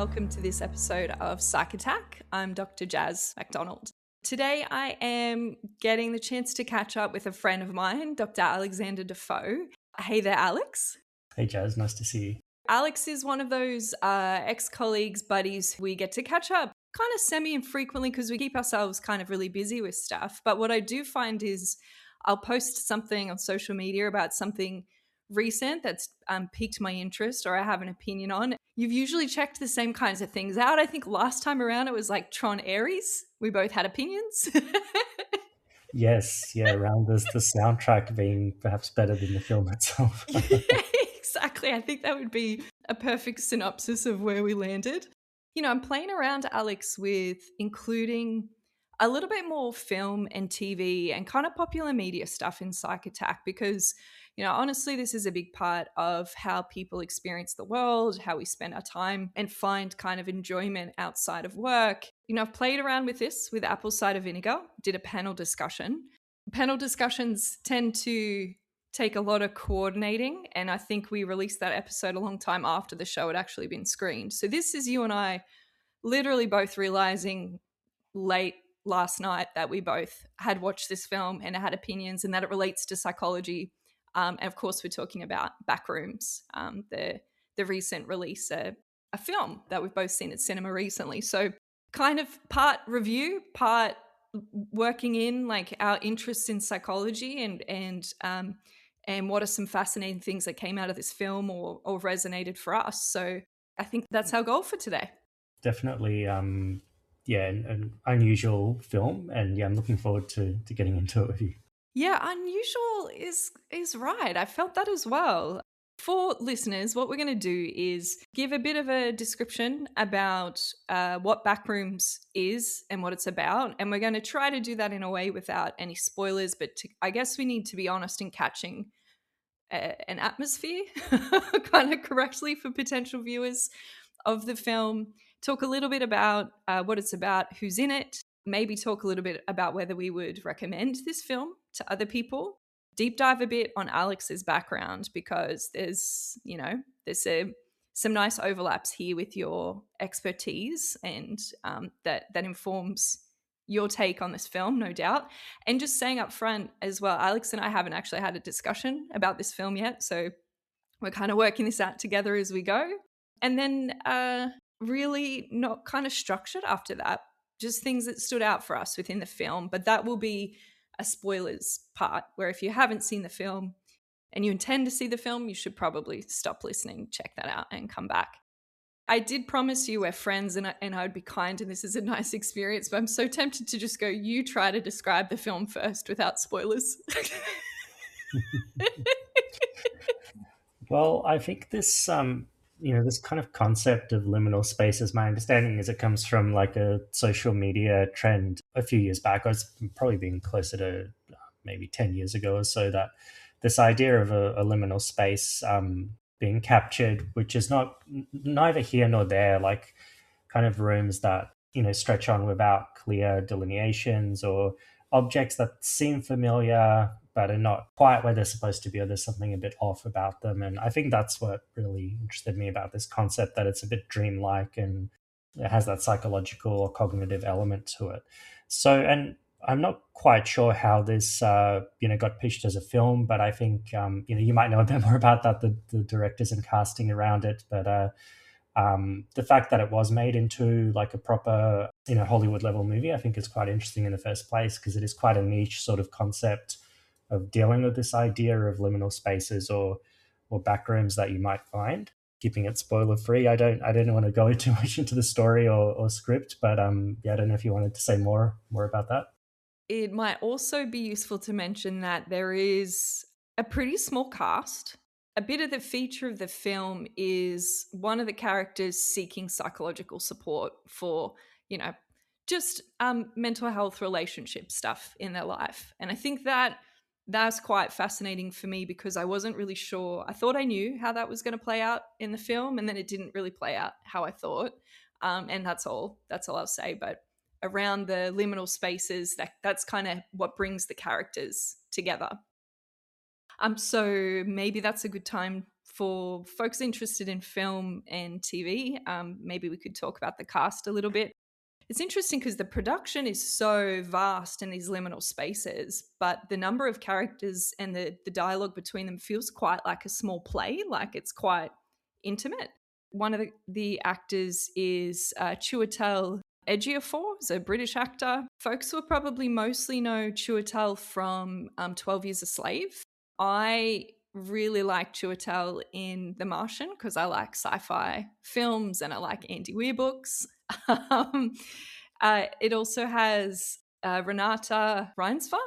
welcome to this episode of Psych Attack. I'm Dr. Jazz MacDonald. Today I am getting the chance to catch up with a friend of mine, Dr. Alexander Defoe. Hey there, Alex. Hey Jazz, nice to see you. Alex is one of those ex-colleagues, buddies. We get to catch up kind of semi-infrequently because we keep ourselves kind of really busy with stuff. But what I do find is I'll post something on social media about something recent that's piqued my interest or I have an opinion on. You've usually checked the same kinds of things out. I think last time around it was like Tron Ares. We both had opinions. Yes, around the soundtrack being perhaps better than the film itself. Yeah, exactly. I think that would be a perfect synopsis of where we landed. I'm playing around, Alex, with including a little bit more film and TV and kind of popular media stuff in Psych Attack because, honestly, this is a big part of how people experience the world, how we spend our time and find kind of enjoyment outside of work. I've played around with this with apple cider vinegar, did a panel discussion. Panel discussions tend to take a lot of coordinating, and I think we released that episode a long time after the show had actually been screened. So this is you and I literally both realizing late last night that we both had watched this film and had opinions and that it relates to psychology. And of course, we're talking about Backrooms, the recent release, a film that we've both seen at cinema recently. So kind of part review, part working in like our interests in psychology and what are some fascinating things that came out of this film or resonated for us. So I think that's our goal for today. Definitely, an unusual film, and I'm looking forward to getting into it with you. Yeah, unusual is right. I felt that as well. For listeners, what we're going to do is give a bit of a description about what Backrooms is and what it's about. And we're going to try to do that in a way without any spoilers. But I guess we need to be honest in catching an atmosphere kind of correctly for potential viewers of the film. Talk a little bit about what it's about, who's in it. Maybe talk a little bit about whether we would recommend this film to other people. Deep dive a bit on Alex's background because there's some nice overlaps here with your expertise and that informs your take on this film, no doubt. And just saying up front as well, Alex and I haven't actually had a discussion about this film yet, so we're kind of working this out together as we go. And then really not kind of structured after that, just things that stood out for us within the film. But that will be a spoilers part where if you haven't seen the film and you intend to see the film, you should probably stop listening, check that out and come back. I did promise you we're friends and I would be kind and this is a nice experience, but I'm so tempted to just go, you try to describe the film first without spoilers. Well, I think this this kind of concept of liminal spaces, my understanding is it comes from like a social media trend a few years back. It's probably been closer to maybe 10 years ago or so, that this idea of a liminal space being captured, which is neither here nor there, like kind of rooms that, stretch on without clear delineations or objects that seem familiar but are not quite where they're supposed to be, or there's something a bit off about them. And I think that's what really interested me about this concept, that it's a bit dreamlike and it has that psychological or cognitive element to it. So, and I'm not quite sure how this, got pitched as a film, but I think, you might know a bit more about that, the directors and casting around it. But the fact that it was made into like a proper, Hollywood level movie, I think is quite interesting in the first place, because it is quite a niche sort of concept of dealing with this idea of liminal spaces or backrooms that you might find. Keeping it spoiler free, I don't want to go too much into the story or script, but I don't know if you wanted to say more about that. It might also be useful to mention that there is a pretty small cast. A bit of the feature of the film is one of the characters seeking psychological support for, just mental health relationship stuff in their life. And I think that's quite fascinating for me because I wasn't really sure. I thought I knew how that was going to play out in the film, and then it didn't really play out how I thought. And that's all I'll say. But around the liminal spaces, that's kind of what brings the characters together. So maybe that's a good time For folks interested in film and TV, maybe we could talk about the cast a little bit. It's interesting because the production is so vast in these liminal spaces, but the number of characters and the dialogue between them feels quite like a small play, like it's quite intimate. One of the actors is Chiwetel Ejiofor, is a British actor. Folks will probably mostly know Chiwetel from 12 Years a Slave. I really like Chiwetel in The Martian because I like sci-fi films and I like Andy Weir books. It also has Renata Reinsva,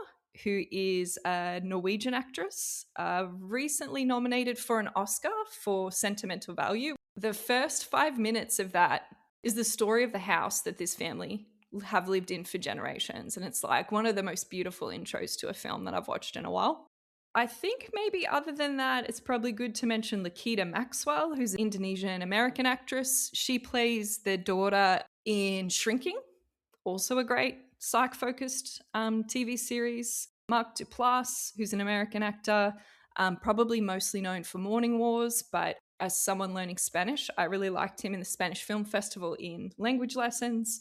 who is a Norwegian actress, recently nominated for an Oscar for Sentimental Value. The first 5 minutes of that is the story of the house that this family have lived in for generations. And it's like one of the most beautiful intros to a film that I've watched in a while. I think maybe other than that, it's probably good to mention Lakita Maxwell, who's an Indonesian-American actress. She plays the daughter in Shrinking, also a great psych-focused TV series. Mark Duplass, who's an American actor, probably mostly known for Morning Wars, but as someone learning Spanish, I really liked him in the Spanish Film Festival in language lessons.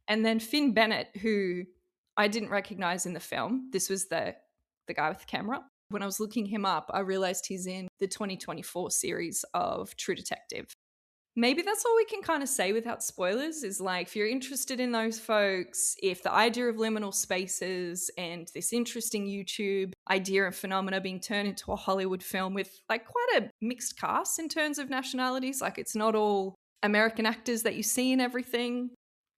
And then Finn Bennett, who I didn't recognize in the film. This was the guy with the camera. When I was looking him up, I realized he's in the 2024 series of True Detective. Maybe that's all we can kind of say without spoilers is like, if you're interested in those folks, if the idea of liminal spaces and this interesting YouTube idea and phenomena being turned into a Hollywood film with like quite a mixed cast in terms of nationalities, like it's not all American actors that you see in everything,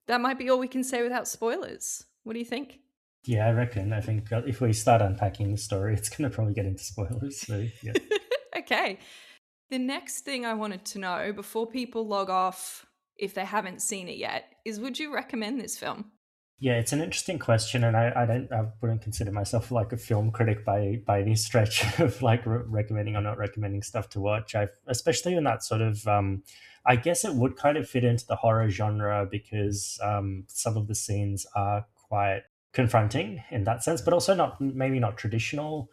that might be all we can say without spoilers. What do you think? Yeah, I reckon. I think if we start unpacking the story, it's going to probably get into spoilers. So, yeah. Okay. The next thing I wanted to know before people log off, if they haven't seen it yet, is would you recommend this film? Yeah, it's an interesting question, and I wouldn't consider myself like a film critic by any stretch of like recommending or not recommending stuff to watch. Especially in that sort of, I guess it would kind of fit into the horror genre because some of the scenes are quite confronting in that sense, but also maybe not traditional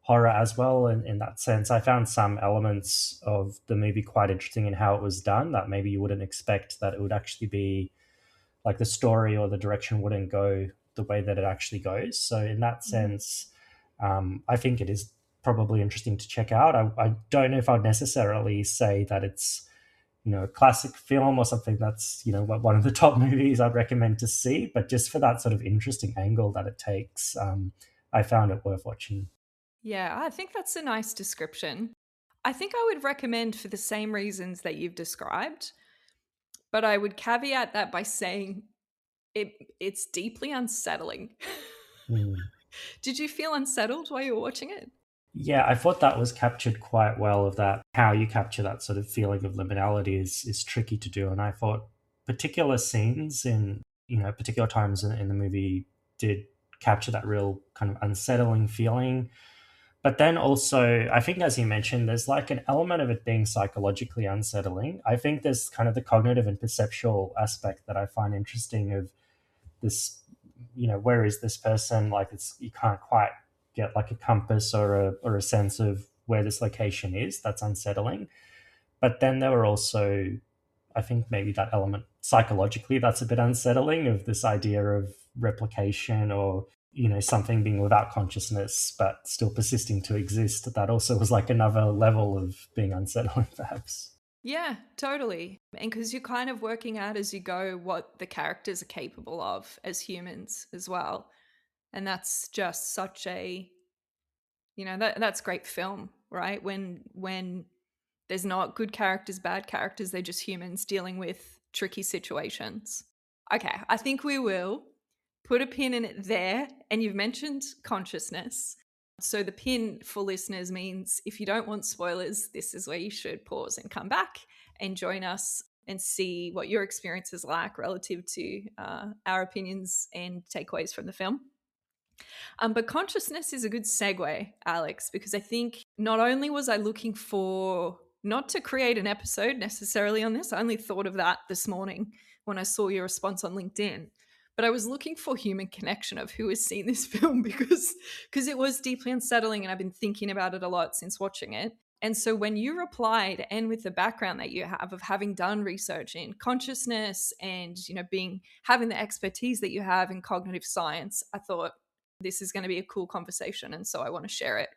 horror as well in that sense. I found some elements of the movie quite interesting in how it was done that maybe you wouldn't expect that it would actually be like the story or the direction wouldn't go the way that it actually goes. So in that sense, I think it is probably interesting to check out. I don't know if I'd necessarily say that it's a classic film or something that's one of the top movies I'd recommend to see, but just for that sort of interesting angle that it takes, I found it worth watching. Yeah, I think that's a nice description. I think I would recommend for the same reasons that you've described, but I would caveat that by saying it's deeply unsettling. Did you feel unsettled while you were watching it? Yeah, I thought that was captured quite well, of that how you capture that sort of feeling of liminality is tricky to do. And I thought particular scenes in particular times in the movie did capture that real kind of unsettling feeling. But then also, I think, as you mentioned, there's like an element of it being psychologically unsettling. I think there's kind of the cognitive and perceptual aspect that I find interesting of this, where is this person? Like, you can't quite get like a compass or a sense of where this location is. That's unsettling. But then there were also, I think, maybe that element psychologically that's a bit unsettling, of this idea of replication, or something being without consciousness but still persisting to exist. That also was like another level of being unsettling, perhaps. Yeah, totally. And because you're kind of working out as you go what the characters are capable of as humans as well. And that's just such a, that's great film, right? When there's not good characters, bad characters, they're just humans dealing with tricky situations. Okay, I think we will put a pin in it there. And you've mentioned consciousness. So the pin for listeners means if you don't want spoilers, this is where you should pause and come back and join us and see what your experience is like relative to our opinions and takeaways from the film. But consciousness is a good segue, Alex, because I think not only was I looking for, not to create an episode necessarily on this, I only thought of that this morning when I saw your response on LinkedIn, but I was looking for human connection of who has seen this film because it was deeply unsettling and I've been thinking about it a lot since watching it. And so when you replied, and with the background that you have of having done research in consciousness and, being having the expertise that you have in cognitive science, I thought this is going to be a cool conversation. And so I want to share it.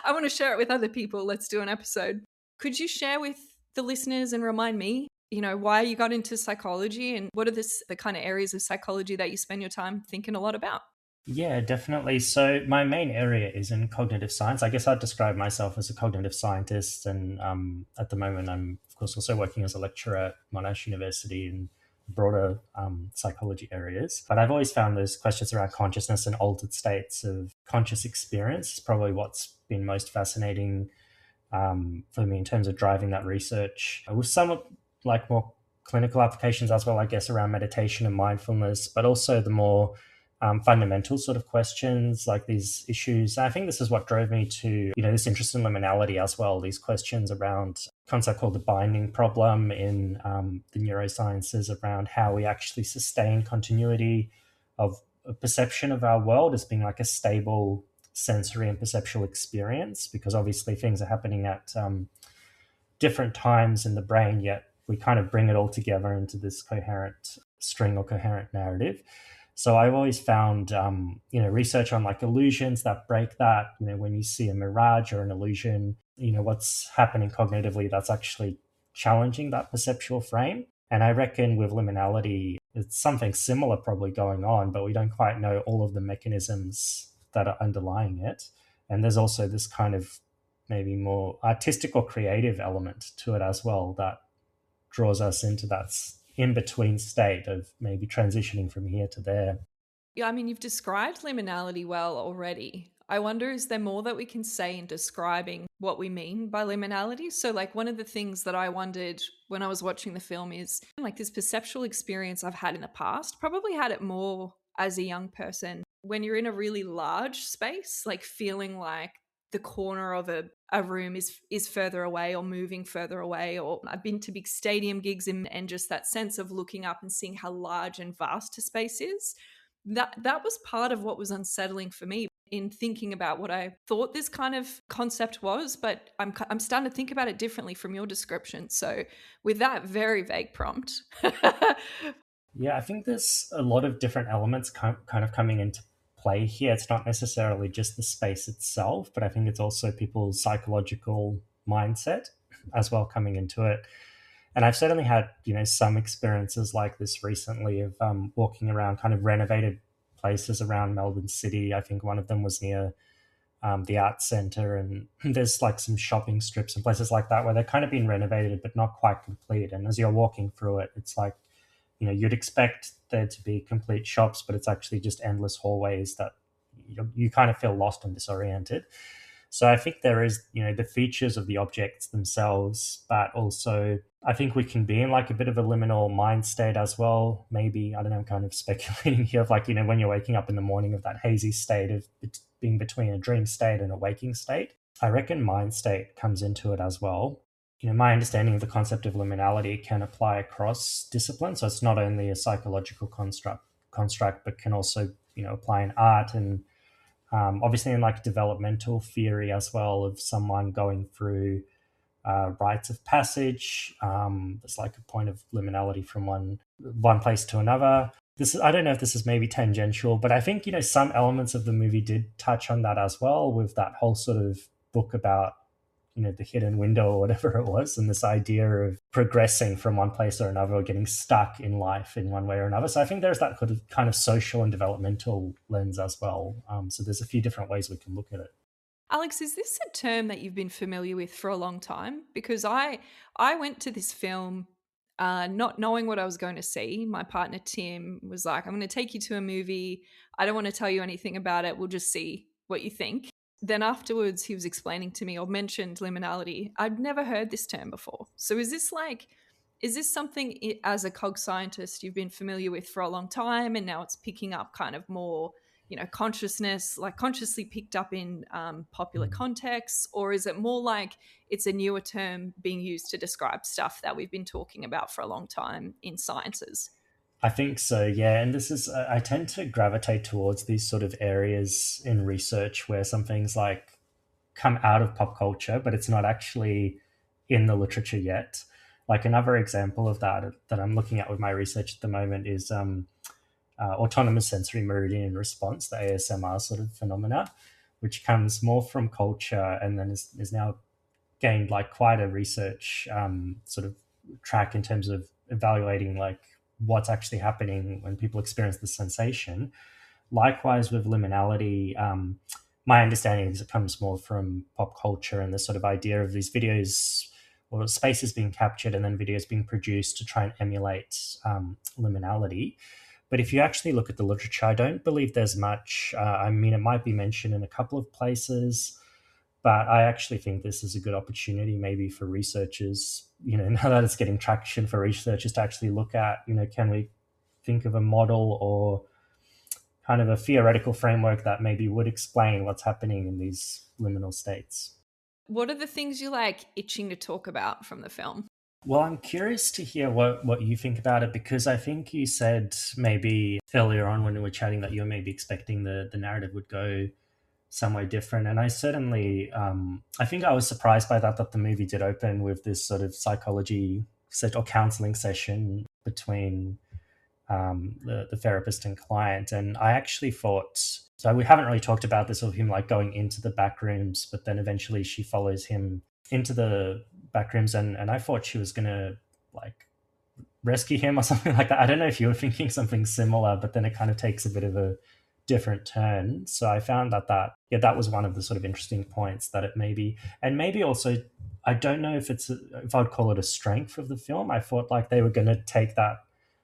I want to share it with other people. Let's do an episode. Could you share with the listeners and remind me, why you got into psychology and what are the kind of areas of psychology that you spend your time thinking a lot about? Yeah, definitely. So my main area is in cognitive science. I guess I'd describe myself as a cognitive scientist, and at the moment, I'm of course also working as a lecturer at Monash University in broader psychology areas. But I've always found those questions around consciousness and altered states of conscious experience is probably what's been most fascinating for me in terms of driving that research, with some like more clinical applications as well, I guess, around meditation and mindfulness, but also the more fundamental sort of questions like these issues. And I think this is what drove me to, this interest in liminality as well, these questions around a concept called the binding problem in the neurosciences around how we actually sustain continuity of a perception of our world as being like a stable sensory and perceptual experience, because obviously things are happening at different times in the brain, yet we kind of bring it all together into this coherent string or coherent narrative. So I've always found, research on like illusions that break that, when you see a mirage or an illusion, what's happening cognitively that's actually challenging that perceptual frame. And I reckon with liminality, it's something similar probably going on, but we don't quite know all of the mechanisms that are underlying it. And there's also this kind of maybe more artistic or creative element to it as well that draws us into that in-between state of maybe transitioning from here to there. Yeah, I mean, you've described liminality well already. I wonder, is there more that we can say in describing what we mean by liminality? So, like, one of the things that I wondered when I was watching the film is like this perceptual experience I've had in the past, probably had it more as a young person. When you're in a really large space, like feeling like the corner of a room is further away or moving further away, or I've been to big stadium gigs and just that sense of looking up and seeing how large and vast a space is. That was part of what was unsettling for me in thinking about what I thought this kind of concept was, but I'm starting to think about it differently from your description. So with that very vague prompt. Yeah, I think there's a lot of different elements kind of coming into play here. It's not necessarily just the space itself, but I think it's also people's psychological mindset as well coming into it. And I've certainly had, some experiences like this recently of walking around kind of renovated places around Melbourne City. I think one of them was near the Arts Centre, and there's like some shopping strips and places like that where they're kind of been renovated but not quite complete. And as you're walking through it, it's like, you'd expect there to be complete shops, but it's actually just endless hallways that you kind of feel lost and disoriented. So I think there is, the features of the objects themselves, but also I think we can be in like a bit of a liminal mind state as well. Maybe, I don't know, I'm kind of speculating here of like, when you're waking up in the morning of that hazy state of being between a dream state and a waking state. I reckon mind state comes into it as well. My understanding of the concept of liminality can apply across disciplines. So it's not only a psychological construct, but can also, apply in art and obviously in like developmental theory as well, of someone going through rites of passage. There's like a point of liminality from one place to another. I don't know if this is maybe tangential, but I think, some elements of the movie did touch on that as well, with that whole sort of book about, the hidden window or whatever it was, and this idea of progressing from one place or another, or getting stuck in life in one way or another. So I think there's that kind of social and developmental lens as well. So there's a few different ways we can look at it. Alex, is this a term that you've been familiar with for a long time? Because I went to this film not knowing what I was going to see. My partner Tim was like, "I'm going to take you to a movie. I don't want to tell you anything about it. We'll just see what you think." Then afterwards, he was explaining to me or mentioned liminality. I'd never heard this term before. So is this something as a cog scientist you've been familiar with for a long time, and now it's picking up kind of more, consciousness, like consciously picked up in popular contexts? Or is it more like it's a newer term being used to describe stuff that we've been talking about for a long time in sciences? I think so, yeah. And I tend to gravitate towards these sort of areas in research where something's like come out of pop culture, but it's not actually in the literature yet. Like another example of that I'm looking at with my research at the moment is autonomous sensory meridian response, the ASMR sort of phenomena, which comes more from culture and then is now gained like quite a research sort of track in terms of evaluating like what's actually happening when people experience the sensation. Likewise with liminality, my understanding is it comes more from pop culture and the sort of idea of these videos or spaces being captured and then videos being produced to try and emulate liminality. But if you actually look at the literature, I don't believe there's much. I mean, it might be mentioned in a couple of places, but I actually think this is a good opportunity maybe for researchers, now that it's getting traction for researchers to actually look at, can we think of a model or kind of a theoretical framework that maybe would explain what's happening in these liminal states. What are the things you like itching to talk about from the film? Well, I'm curious to hear what you think about it, because I think you said maybe earlier on when we were chatting that you were maybe expecting the narrative would go somewhere different. And I certainly, I think I was surprised by that the movie did open with this sort of psychology set or counseling session between the therapist and client. And I actually thought, so we haven't really talked about this of him like going into the back rooms, but then eventually she follows him into the back rooms, and I thought she was going to like rescue him or something like that. I don't know if you were thinking something similar, but then it kind of takes a bit of a different turn. So I found that was one of the sort of interesting points that it maybe, and maybe also, I don't know if if I'd call it a strength of the film. I thought like they were going to take that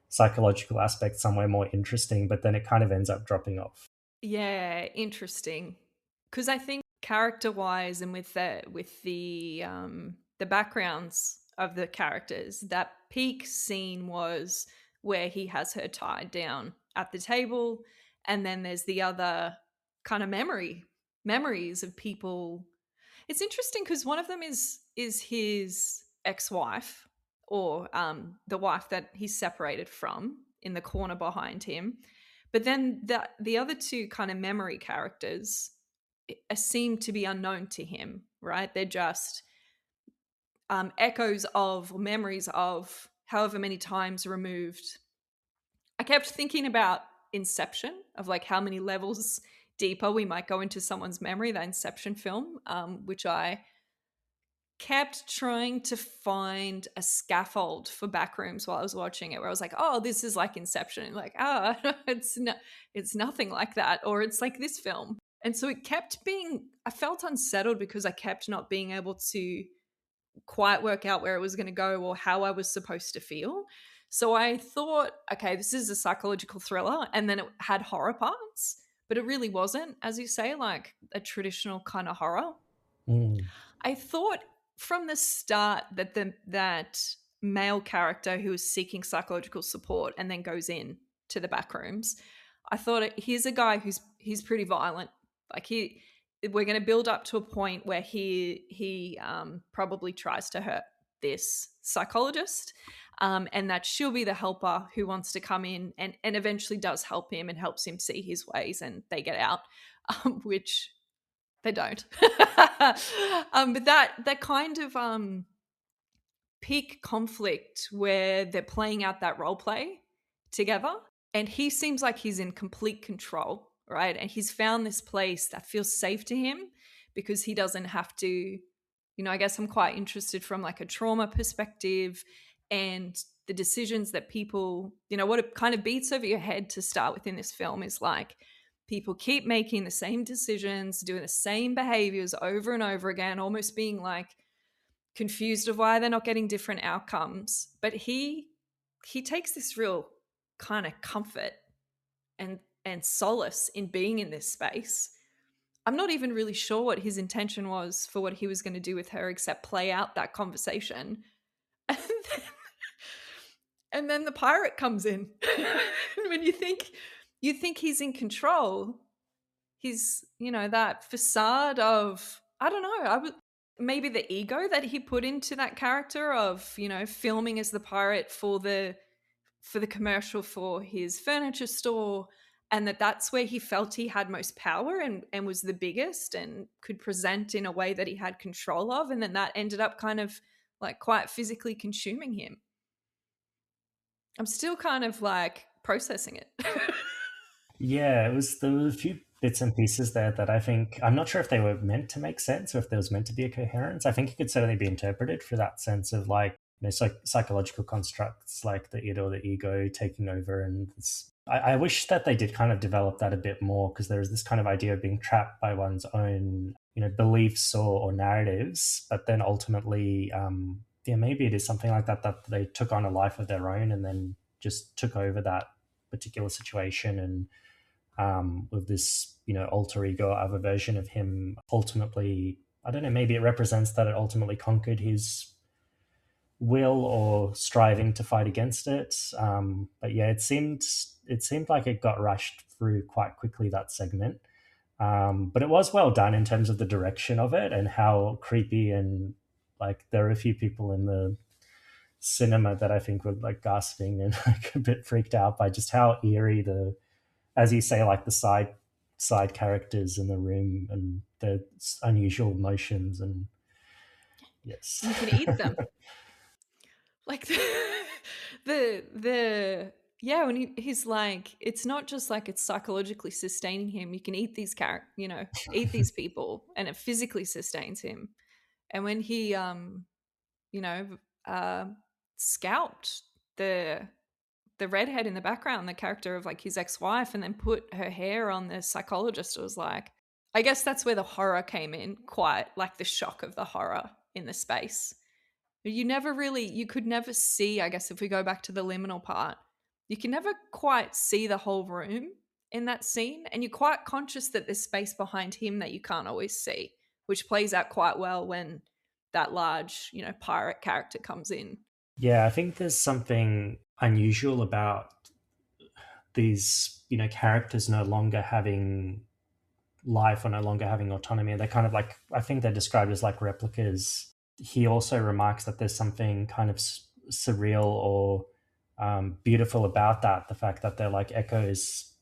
psychological aspect somewhere more interesting, but then it kind of ends up dropping off. Yeah, interesting. Because I think character-wise and with the backgrounds of the characters, that peak scene was where he has her tied down at the table, and then there's the other kind of memories of people. It's interesting because one of them is his ex-wife, or the wife that he's separated from, in the corner behind him. But then the other two kind of memory characters seem to be unknown to him, right? They're just echoes of memories of however many times removed. I kept thinking about Inception, of like how many levels deeper we might go into someone's memory, that Inception film, which I kept trying to find a scaffold for Backrooms while I was watching it, where I was like, oh, this is like Inception. Like, it's nothing like that. Or it's like this film. And so it kept being, I felt unsettled because I kept not being able to quite work out where it was going to go or how I was supposed to feel. So I thought, okay, this is a psychological thriller. And then it had horror parts, but it really wasn't, as you say, like a traditional kind of horror. Mm. I thought from the start that that male character who is seeking psychological support and then goes in to the back rooms, I thought here's a guy he's pretty violent. Like we're going to build up to a point where he probably tries to hurt this psychologist, and that she'll be the helper who wants to come in and eventually does help him and helps him see his ways, and they get out, which they don't. But that kind of peak conflict where they're playing out that role play together, and he seems like he's in complete control, right? And he's found this place that feels safe to him because he doesn't have to, I guess I'm quite interested from like a trauma perspective, and the decisions that people, what it kind of beats over your head to start with in this film is like, people keep making the same decisions, doing the same behaviors over and over again, almost being like confused of why they're not getting different outcomes. But he takes this real kind of comfort and solace in being in this space. I'm not even really sure what his intention was for what he was going to do with her, except play out that conversation. And then the pirate comes in. When you think he's in control, he's, that facade of, I don't know, maybe the ego that he put into that character of, filming as the pirate for the commercial for his furniture store, and that's where he felt he had most power and was the biggest and could present in a way that he had control of, and then that ended up kind of like quite physically consuming him. I'm still kind of like processing it. Yeah, there were a few bits and pieces there that I think I'm not sure if they were meant to make sense or if there was meant to be a coherence. I think it could certainly be interpreted for that sense of like psychological constructs like the id or the ego taking over, and I wish that they did kind of develop that a bit more, because there is this kind of idea of being trapped by one's own beliefs or narratives, but then ultimately yeah, maybe it is something like that they took on a life of their own and then just took over that particular situation, and with this alter ego of a version of him, ultimately, I don't know, maybe it represents that it ultimately conquered his will or striving to fight against it. But yeah, it seemed like it got rushed through quite quickly, that segment. But it was well done in terms of the direction of it and how creepy, and like there are a few people in the cinema that I think were like gasping and like a bit freaked out by just how eerie as you say, like the side characters in the room and the unusual motions, and yes. You can eat them. Like the yeah, when he's like, it's not just like it's psychologically sustaining him. You can eat these eat these people, and it physically sustains him. And when he you know uh scalped the redhead in the background, the character of like his ex-wife, and then put her hair on the psychologist, it was like, I guess that's where the horror came in, quite like the shock of the horror in the space. You could never see, I guess if we go back to the liminal part, you can never quite see the whole room in that scene, and you're quite conscious that there's space behind him that you can't always see, which plays out quite well when that large pirate character comes in. Yeah, I think there's something unusual about these characters no longer having life or no longer having autonomy. They're kind of like, I think they're described as like replicas. He also remarks that there's something kind of surreal or beautiful about that, the fact that they're like echoes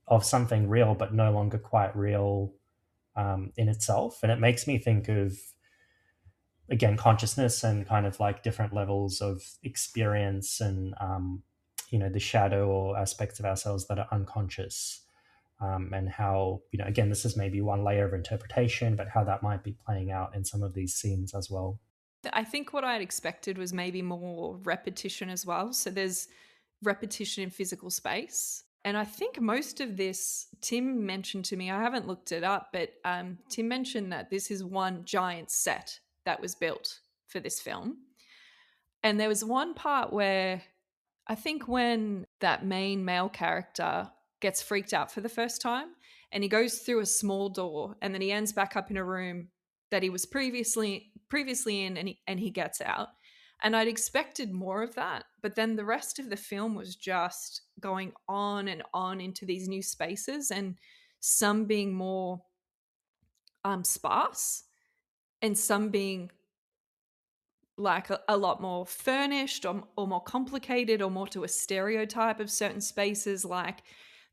of something real but no longer quite real in itself. And it makes me think of, again, consciousness and kind of like different levels of experience, and the shadow or aspects of ourselves that are unconscious, and how, again, this is maybe one layer of interpretation, but how that might be playing out in some of these scenes as well. I think what I'd expected was maybe more repetition as well. So there's repetition in physical space. And I think most of this, Tim mentioned to me, I haven't looked it up, but Tim mentioned that this is one giant set that was built for this film. And there was one part where I think when that main male character gets freaked out for the first time and he goes through a small door and then he ends back up in a room that he was previously in, and he gets out. And I'd expected more of that, but then the rest of the film was just going on and on into these new spaces, and some being more sparse and some being like a lot more furnished, or more complicated, or more to a stereotype of certain spaces. Like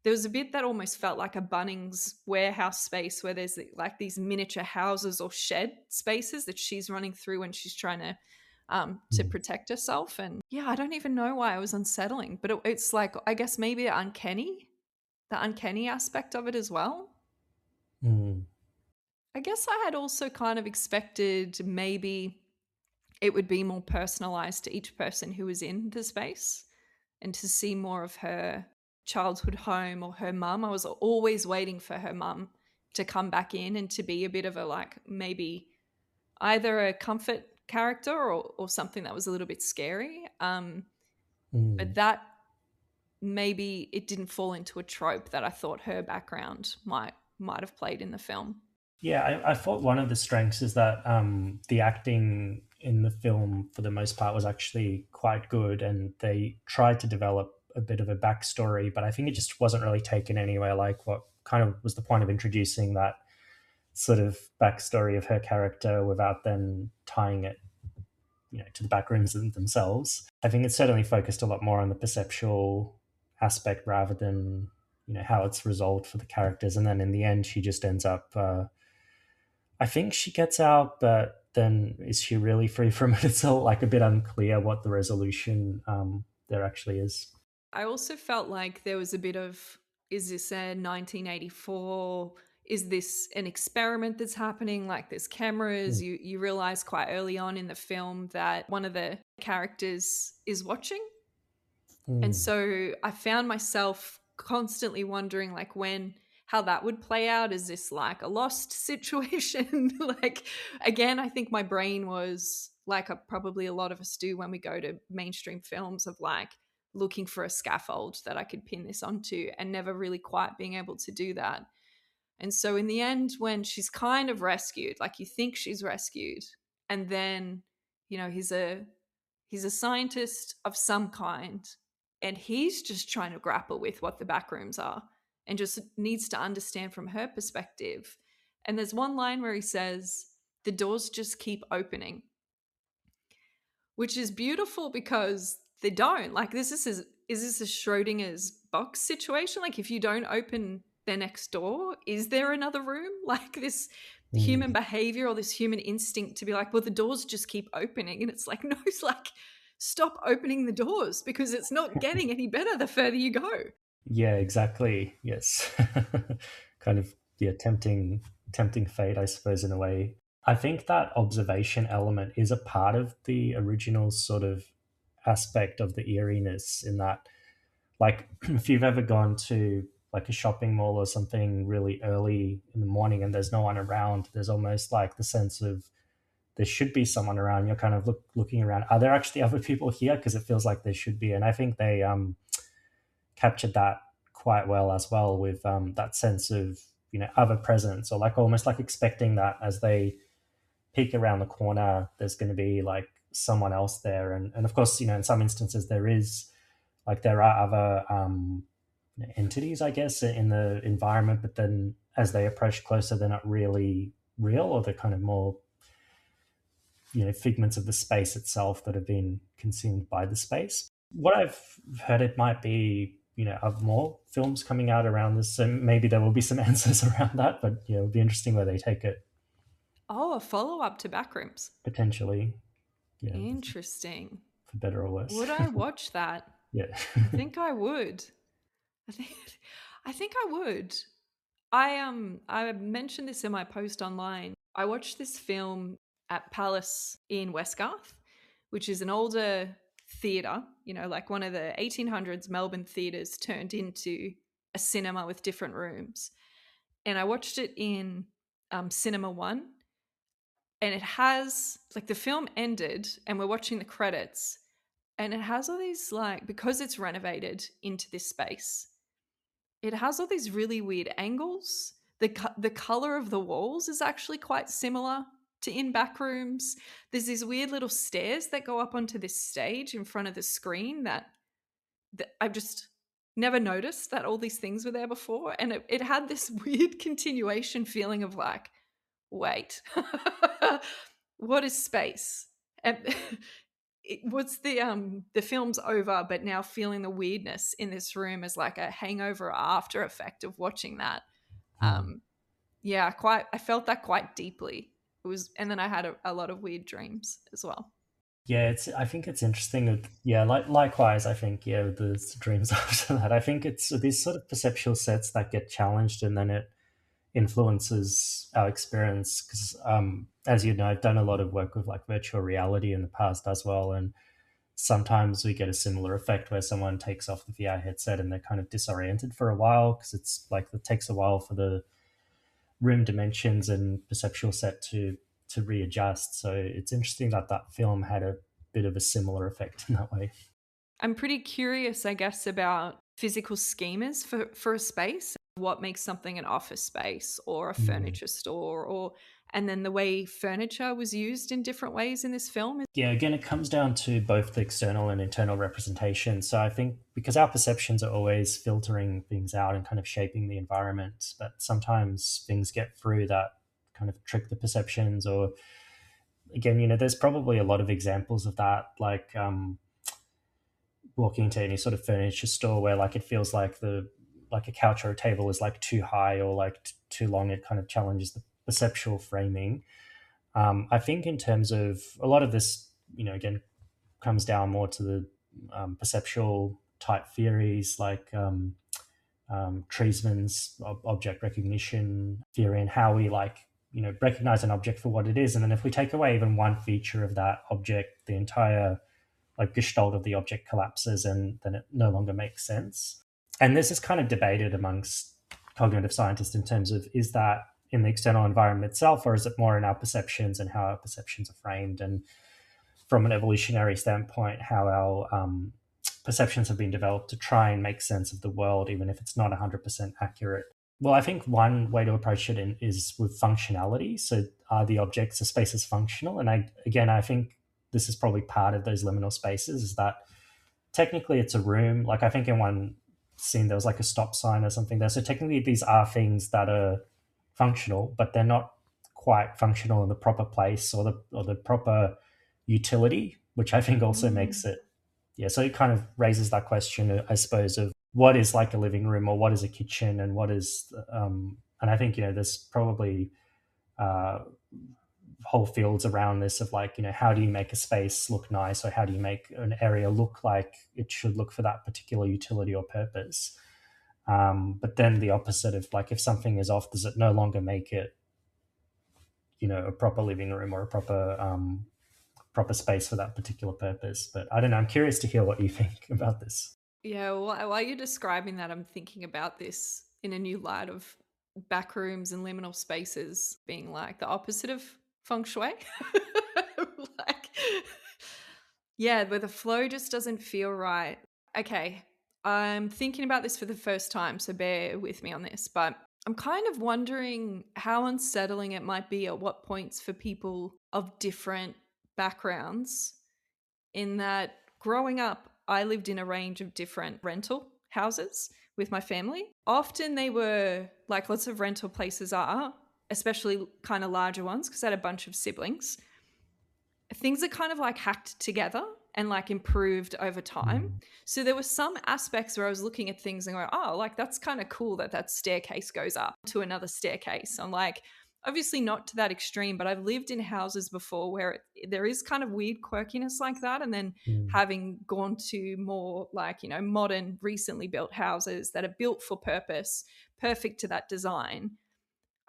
there was a bit that almost felt like a Bunnings warehouse space where there's like these miniature houses or shed spaces that she's running through when she's trying to protect herself. And yeah, I don't even know why it was unsettling, but it's like, I guess maybe the uncanny aspect of it as well. Mm. I guess I had also kind of expected maybe it would be more personalized to each person who was in the space, and to see more of her childhood home or her mum. I was always waiting for her mum to come back in and to be a bit of a, like, maybe either a comfort character or something that was a little bit scary. But that, maybe it didn't fall into a trope that I thought her background might have played in the film. Yeah, I thought one of the strengths is that the acting in the film, for the most part, was actually quite good, and they tried to develop a bit of a backstory, but I think it just wasn't really taken anywhere. Like, what kind of was the point of introducing that sort of backstory of her character without then tying it, to the backrooms themselves? I think it certainly focused a lot more on the perceptual aspect rather than how it's resolved for the characters, and then in the end she just ends up I think she gets out, but then is she really free from it? It's all like a bit unclear what the resolution there actually is. I also felt like there was a bit of, is this a 1984? Is this an experiment that's happening? Like there's cameras. Mm. You realize quite early on in the film that one of the characters is watching. And Mm. so I found myself constantly wondering like when how that would play out. Is this like a lost situation? Like again, I think my brain was like probably a lot of us do when we go to mainstream films of like looking for a scaffold that I could pin this onto and never really quite being able to do that. And so in the end, when she's kind of rescued, like you think she's rescued, and then, he's a scientist of some kind, and he's just trying to grapple with what the backrooms are and just needs to understand from her perspective. And there's one line where he says, the doors just keep opening, which is beautiful because they don't. Like is this a Schrodinger's box situation? Like if you don't open their next door, is there another room? Like this human Mm. behavior or this human instinct to be like, well, the doors just keep opening. And it's like, no, it's like, stop opening the doors because it's not getting any better the further you go. Yeah, exactly. Yes. Kind of, yeah, tempting fate, I suppose, in a way. I think that observation element is a part of the original sort of aspect of the eeriness, in that, like, if you've ever gone to like a shopping mall or something really early in the morning and there's no one around, there's almost like the sense of there should be someone around. You're kind of looking around. Are there actually other people here? Because it feels like there should be. And I think they captured that quite well as well, with that sense of other presence, or like almost like expecting that as they peek around the corner, there's going to be like someone else there, and of course, in some instances there is, like there are other entities, I guess, in the environment, but then as they approach closer, they're not really real, or they're kind of more figments of the space itself that have been consumed by the space. What I've heard, it might be of more films coming out around this, so maybe there will be some answers around that. But it'll be interesting where they take it, Oh, a follow-up to Backrooms. potentially. Yeah, Interesting. for better or worse. Would I watch that? Yeah. I think I would. I think I think I would. I mentioned this in my post online. I watched this film at Palace in Westgarth, which is an older theatre, like one of the 1800s Melbourne theatres turned into a cinema with different rooms. And I watched it in Cinema One, and it has like the film ended, and we're watching the credits, and it has all these like because it's renovated into this space it has all these really weird angles. The color of the walls is actually quite similar to in Backrooms. There's these weird little stairs that go up onto this stage in front of the screen that I've just never noticed that all these things were there before. And it had this weird continuation feeling of like, wait, what is space? And what's the film's over, but now feeling the weirdness in this room as like a hangover after effect of watching that. Hmm. Yeah, quite. I felt that quite deeply. It was, and then I had a lot of weird dreams as well. Yeah, I think it's interesting. Yeah, likewise. I think, yeah, with the dreams after that. I think it's these sort of perceptual sets that get challenged, and then it influences our experience. Because, as you know, I've done a lot of work with like virtual reality in the past as well, and sometimes we get a similar effect where someone takes off the VR headset and they're kind of disoriented for a while, because it's like it takes a while for the room dimensions and perceptual set to readjust. So it's interesting that that film had a bit of a similar effect in that way. I'm pretty curious, I guess, about physical schemas for a space. What makes something an office space or a Mm. furniture store, or and then the way furniture was used in different ways in this film. Yeah, again, it comes down to both the external and internal representation. So I think because our perceptions are always filtering things out and kind of shaping the environment, but sometimes things get through that kind of trick the perceptions. Or again, there's probably a lot of examples of that, like walking into any sort of furniture store where like it feels like the like a couch or a table is like too high or like too long, it kind of challenges the perceptual framing. I think in terms of a lot of this, again, comes down more to the perceptual type theories like Treisman's object recognition theory, and how we recognize an object for what it is, and then if we take away even one feature of that object, the entire like gestalt of the object collapses, and then it no longer makes sense. And this is kind of debated amongst cognitive scientists in terms of, is that in the external environment itself, or is it more in our perceptions and how our perceptions are framed? And from an evolutionary standpoint, how our perceptions have been developed to try and make sense of the world, even if it's not 100% accurate. Well, I think one way to approach it is with functionality. So are the objects, the spaces functional? And I think this is probably part of those liminal spaces, is that technically it's a room. Like I think in one scene there was like a stop sign or something there. So technically these are things that are functional, but they're not quite functional in the proper place or the proper utility, which I think also makes it, so it kind of raises that question, I suppose, of what is like a living room, or what is a kitchen, and what is and I think there's probably whole fields around this of like, how do you make a space look nice, or how do you make an area look like it should look for that particular utility or purpose. But then the opposite of like, if something is off, does it no longer make it a proper living room or a proper space for that particular purpose? But I don't know, I'm curious to hear what you think about this. Yeah, while you're describing that, I'm thinking about this in a new light of backrooms and liminal spaces being like the opposite of feng shui. Like, yeah, where the flow just doesn't feel right. Okay, I'm thinking about this for the first time, so bear with me on this, but I'm kind of wondering how unsettling it might be at what points for people of different backgrounds, in that growing up, I lived in a range of different rental houses with my family. Often they were like lots of rental places are, especially kind of larger ones, because I had a bunch of siblings. Things are kind of like hacked together and like improved over time. So there were some aspects where I was looking at things and going, oh, like that's kind of cool that staircase goes up to another staircase. I'm like, obviously not to that extreme, but I've lived in houses before where there is kind of weird quirkiness like that. And then having gone to more like, modern, recently built houses that are built for purpose, perfect to that design,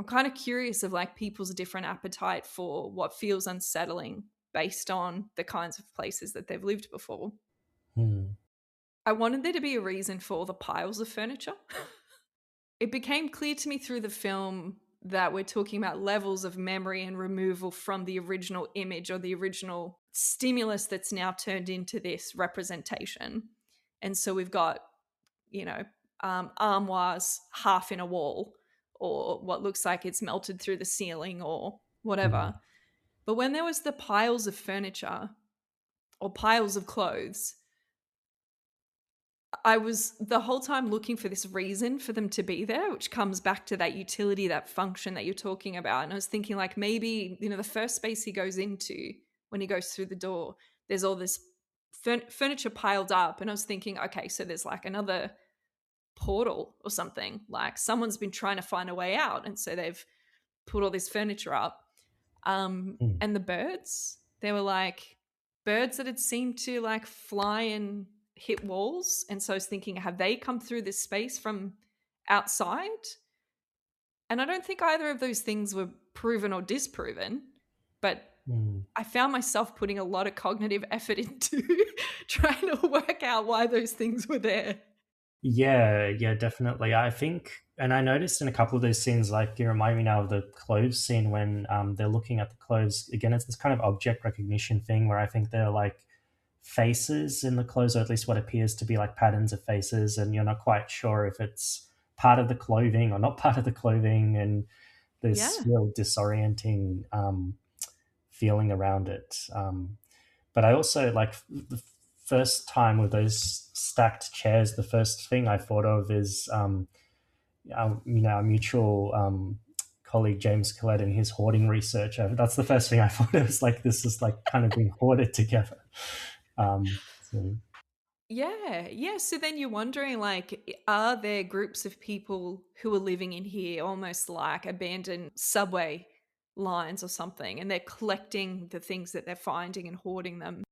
I'm kind of curious of like people's different appetite for what feels unsettling based on the kinds of places that they've lived before. I wanted there to be a reason for all the piles of furniture. It became clear to me through the film that we're talking about levels of memory and removal from the original image or the original stimulus that's now turned into this representation. And so we've got, armoires half in a wall, or what looks like it's melted through the ceiling or whatever. But when there was the piles of furniture or piles of clothes, I was the whole time looking for this reason for them to be there, which comes back to that utility, that function that you're talking about. And I was thinking like maybe, the first space he goes into when he goes through the door, there's all this furniture piled up. And I was thinking, okay, so there's like another portal or something, like someone's been trying to find a way out. And so they've put all this furniture up. And the birds, they were like birds that had seemed to like fly and hit walls. And so I was thinking, have they come through this space from outside? And I don't think either of those things were proven or disproven, but I found myself putting a lot of cognitive effort into trying to work out why those things were there. Yeah, definitely. I think, and I noticed in a couple of those scenes, like you remind me now of the clothes scene when they're looking at the clothes. Again, it's this kind of object recognition thing where I think they're like faces in the clothes, or at least what appears to be like patterns of faces, and you're not quite sure if it's part of the clothing or not part of the clothing, and this real disorienting feeling around it. But I also like the first time with those stacked chairs, the first thing I thought of is our mutual colleague James Collette and his hoarding research. That's the first thing I thought. It was like, this is like kind of being hoarded together. So. Yeah. So then you're wondering, like, are there groups of people who are living in here almost like abandoned subway lines or something, and they're collecting the things that they're finding and hoarding them?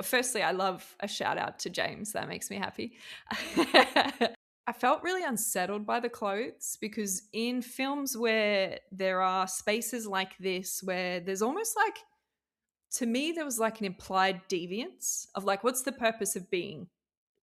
Firstly, I love a shout out to James. That makes me happy. I felt really unsettled by the clothes because in films where there are spaces like this, where there's almost like, to me, there was like an implied deviance of like, what's the purpose of being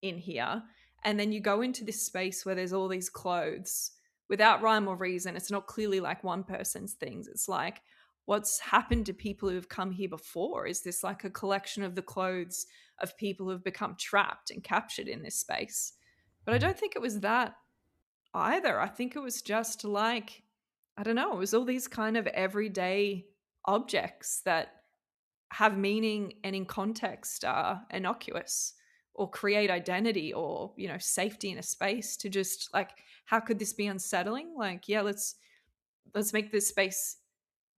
in here? And then you go into this space where there's all these clothes without rhyme or reason. It's not clearly like one person's things. It's like, what's happened to people who've come here before? Is this like a collection of the clothes of people who've become trapped and captured in this space? But I Mm. don't think it was that either. I think it was just like, I don't know, it was all these kind of everyday objects that have meaning and in context are innocuous or create identity or, you know, safety in a space. To just like, how could this be unsettling? Like, yeah, let's make this space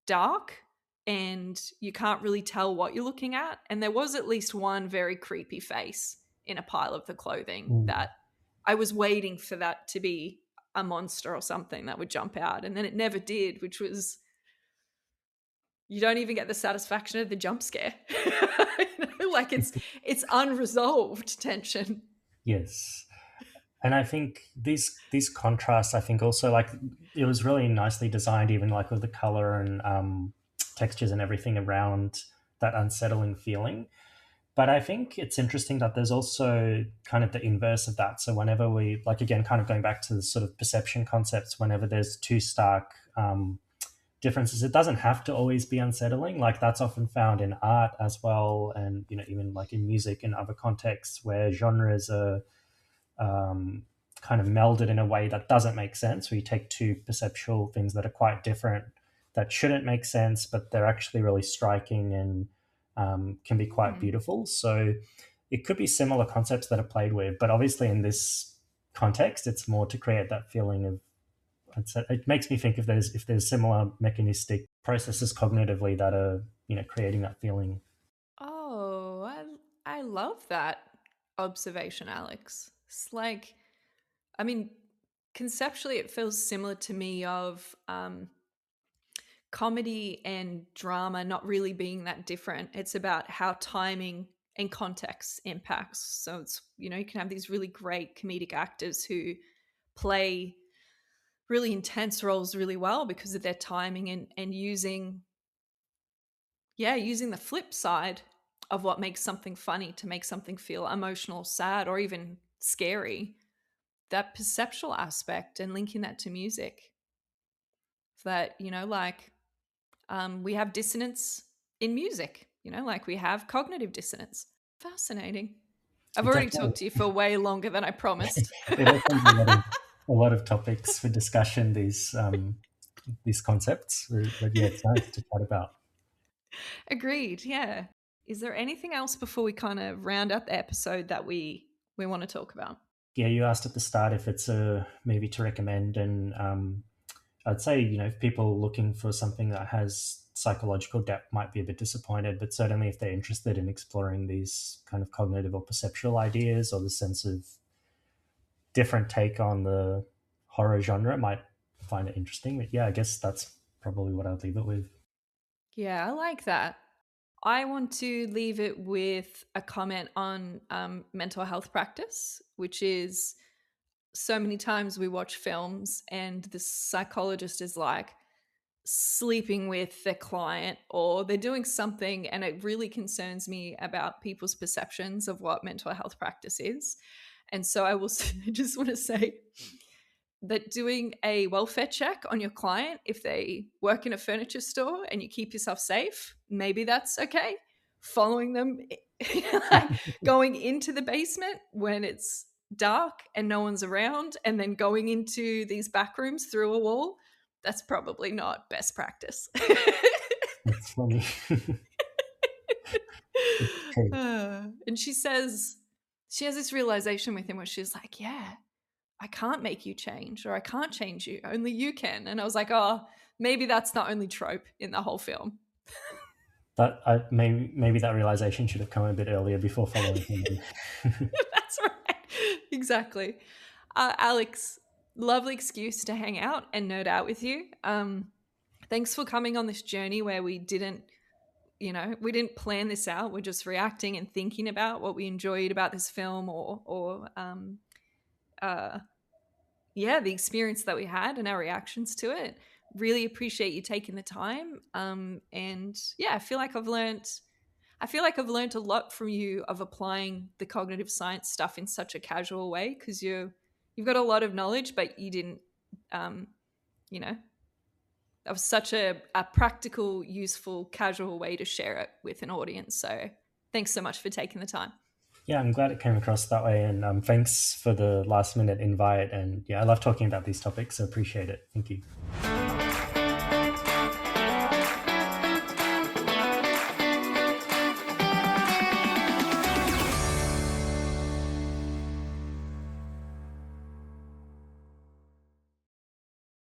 dark and you can't really tell what you're looking at. And there was at least one very creepy face in a pile of the clothing Mm. that I was waiting for that to be a monster or something that would jump out, and then it never did, which was, you don't even get the satisfaction of the jump scare. You know, like it's unresolved tension. Yes. And I think these contrasts, I think also like it was really nicely designed, even like with the color and textures and everything around that unsettling feeling. But I think it's interesting that there's also kind of the inverse of that. So whenever we, like, again, kind of going back to the sort of perception concepts, whenever there's two stark differences, it doesn't have to always be unsettling. Like that's often found in art as well, and you know, even like in music and other contexts where genres are kind of melded in a way that doesn't make sense. Where you take two perceptual things that are quite different, that shouldn't make sense, but they're actually really striking and can be quite Hmm. beautiful. So it could be similar concepts that are played with, but obviously in this context, it's more to create that feeling of. It makes me think if there's similar mechanistic processes cognitively that are creating that feeling. Oh, I love that observation, Alex. It's like, I mean, conceptually, it feels similar to me of comedy and drama not really being that different. It's about how timing and context impacts. So it's, you know, you can have these really great comedic actors who play really intense roles really well because of their timing and using, yeah, using the flip side of what makes something funny to make something feel emotional, sad, or even scary. That perceptual aspect and linking that to music. That, you know, like we have dissonance in music, you know, like we have cognitive dissonance. Fascinating. I've It already definitely talked to you for way longer than I promised. it opens a lot of topics for discussion. These concepts, but yeah, it's nice to chat about. Agreed. Yeah. Is there anything else before we kind of round out the episode that we want to talk about? Yeah, you asked at the start if it's a movie to recommend, and I'd say if people are looking for something that has psychological depth might be a bit disappointed, but certainly if they're interested in exploring these kind of cognitive or perceptual ideas or the sense of different take on the horror genre, might find it interesting. But yeah, I guess that's probably what I'd leave it with. Yeah, I like that. I want to leave it with a comment on mental health practice, which is, so many times we watch films and the psychologist is like sleeping with their client or they're doing something, and it really concerns me about people's perceptions of what mental health practice is. And so I will just want to say that doing a welfare check on your client, if they work in a furniture store and you keep yourself safe, maybe that's okay. Following them, like going into the basement when it's dark and no one's around, and then going into these back rooms through a wall, that's probably not best practice. That's funny. It's true. And she says, she has this realization with him where she's like, yeah, I can't make you change, or I can't change you. Only you can. And I was like, oh, maybe that's the only trope in the whole film. Maybe that realization should have come a bit earlier before following him. That's Exactly. Alex, lovely excuse to hang out and nerd out with you. Thanks for coming on this journey where we didn't plan this out. We're just reacting and thinking about what we enjoyed about this film, uh, yeah, the experience that we had and our reactions to it. Really appreciate you taking the time. And yeah, I feel like I've learned a lot from you of applying the cognitive science stuff in such a casual way, because you've got a lot of knowledge, but you didn't, um, you know, that was such a practical, useful, casual way to share it with an audience. So thanks so much for taking the time. Yeah, I'm glad it came across that way. And thanks for the last minute invite. And yeah, I love talking about these topics, so appreciate it. Thank you.